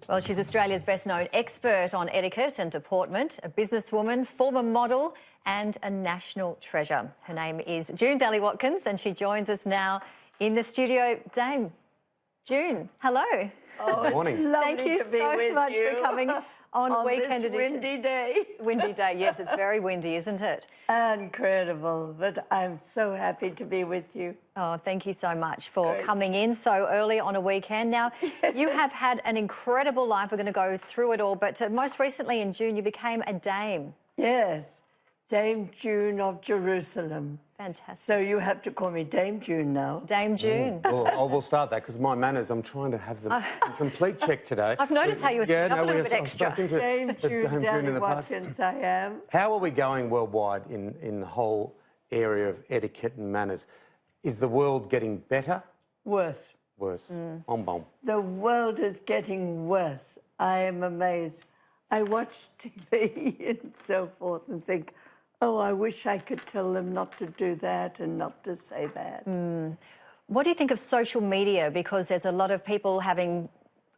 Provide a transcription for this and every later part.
Well, she's Australia's best-known expert on etiquette and deportment, a businesswoman, former model and a national treasure. Her name is June Dally-Watkins and she joins us now in the studio. Dame June, hello. Oh, good morning. Thank you so much for coming on Weekend this Edition. windy day. Windy day, yes, it's very windy, isn't it? Incredible, but I'm so happy to be with you. Oh, thank you so much for coming in so early on a weekend. Now, you have had an incredible life. We're going to go through it all, but most recently in June, you became a dame. Yes, Dame June of Jerusalem. Fantastic. So you have to call me Dame June now. Dame June. Well, I will start that because my manners, I'm trying to have them in complete check today. I've noticed how you were sitting up a little bit extra. Dame June Dally-Watkins, I am. How are we going worldwide in the whole area of etiquette and manners? Is the world getting better? Worse. Worse. Bon. The world is getting worse. I am amazed. I watch TV and so forth and think, oh, I wish I could tell them not to do that and not to say that. What do you think of social media? Because there's a lot of people having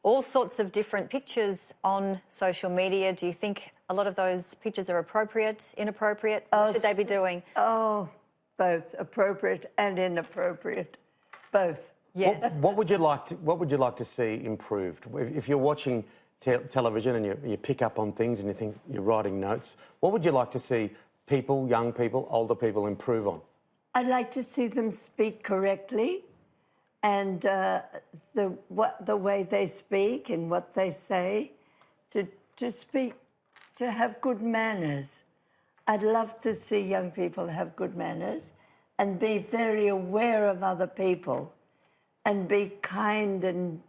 all sorts of different pictures on social media. Do you think a lot of those pictures are appropriate, inappropriate? What should they be doing? Oh, both appropriate and inappropriate, both. Yes. What would you like to see improved? If you're watching television and you pick up on things and you think you're writing notes, what would you like to see people, young people, older people improve on? I'd like to see them speak correctly and the way they speak and what they say, to speak, to have good manners. I'd love to see young people have good manners and be very aware of other people and be kind and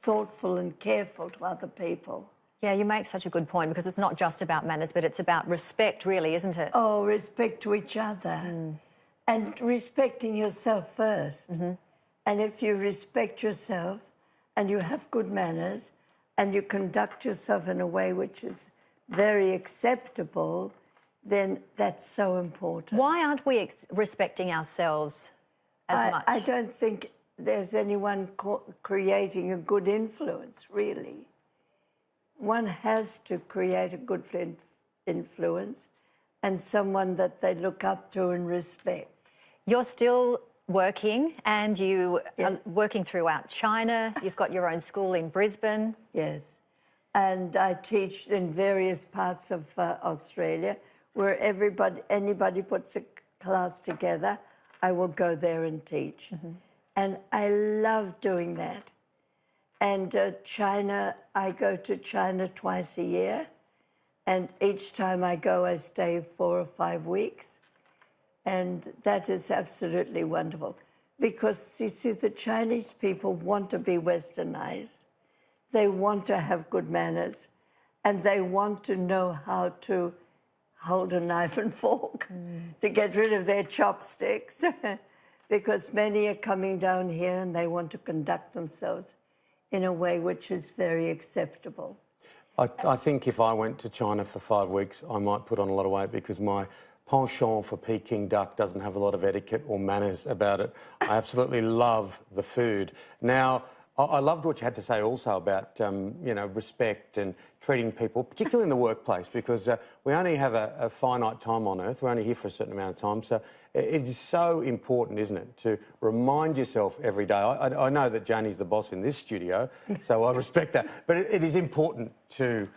thoughtful and careful to other people. Yeah, you make such a good point because it's not just about manners, but it's about respect, really, isn't it? Oh, respect to each other and respecting yourself first. And if you respect yourself and you have good manners and you conduct yourself in a way which is very acceptable, then that's so important. Why aren't we respecting ourselves as much? I don't think there's anyone creating a good influence, really. One has to create a good influence and someone that they look up to and respect. You're still working and you are working throughout China. You've got your own school in Brisbane. Yes, and I teach in various parts of Australia where anybody puts a class together, I will go there and teach. And I love doing that. And China, I go to China twice a year. And each time I go, I stay 4 or 5 weeks. And that is absolutely wonderful. Because, you see, the Chinese people want to be westernized. They want to have good manners. And they want to know how to hold a knife and fork to get rid of their chopsticks. Because many are coming down here and they want to conduct themselves in a way which is very acceptable. I think if I went to China for 5 weeks, I might put on a lot of weight because my penchant for Peking duck doesn't have a lot of etiquette or manners about it. I absolutely love the food. Now, I loved what you had to say also about, respect and treating people, particularly in the workplace, because we only have a finite time on Earth. We're only here for a certain amount of time. So it is so important, isn't it, to remind yourself every day. I know that Janie's the boss in this studio, so I respect that. But it is important to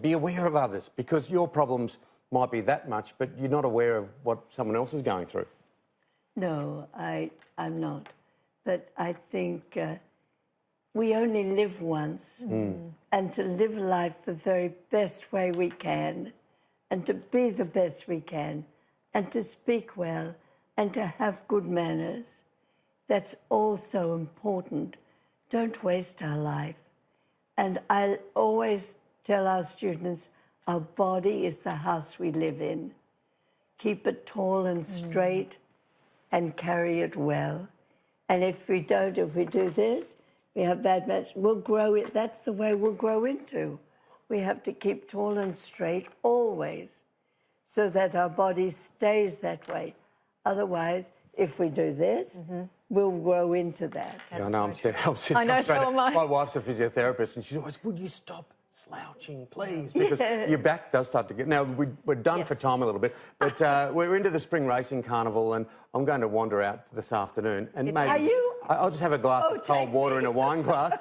be aware of others because your problems might be that much, but you're not aware of what someone else is going through. No, I'm not. But I think we only live once, and to live life the very best way we can, and to be the best we can, and to speak well, and to have good manners, that's also important. Don't waste our life. And I always tell our students, our body is the house we live in. Keep it tall and straight and carry it well. And if we do this, we have bad manners, we'll grow it. That's the way we'll grow into. We have to keep tall and straight always so that our body stays that way. Otherwise, if we do this, we'll grow into that. Yeah, I know, I'm sitting I know, up straight. so am I. My wife's a physiotherapist and she's always, would you stop slouching, please? Because your back does start to get... Now, we're done for time a little bit, but we're into the spring racing carnival and I'm going to wander out this afternoon and maybe... Are you? I'll just have a glass of cold water me. in a wine glass.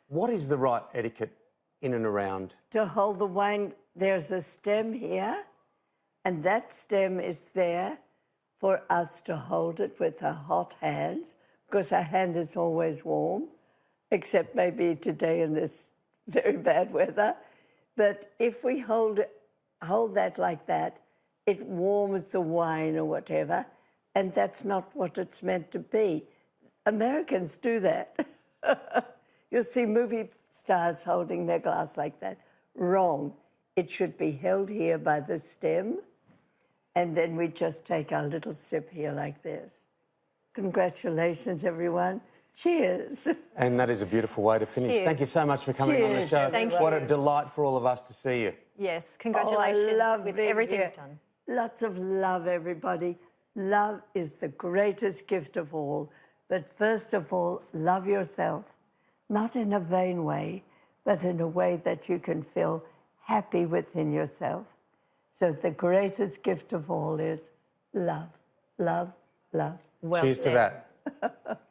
What is the right etiquette in and around? To hold the wine, there's a stem here, and that stem is there for us to hold it with our hot hands, because our hand is always warm, except maybe today in this very bad weather. But if we hold that like that, it warms the wine or whatever, and that's not what it's meant to be. Americans do that. You'll see movie stars holding their glass like that. Wrong. It should be held here by the stem, and then we just take our little sip here like this. Congratulations, everyone. Cheers. And that is a beautiful way to finish. Cheers. Thank you so much for coming on the show. Thank you. What a delight for all of us to see you. Yes, congratulations with everything here. you've done. Lots of love, everybody. Love is the greatest gift of all. But first of all, love yourself. Not in a vain way, but in a way that you can feel happy within yourself. So the greatest gift of all is love, love, love. Well Cheers said. to that.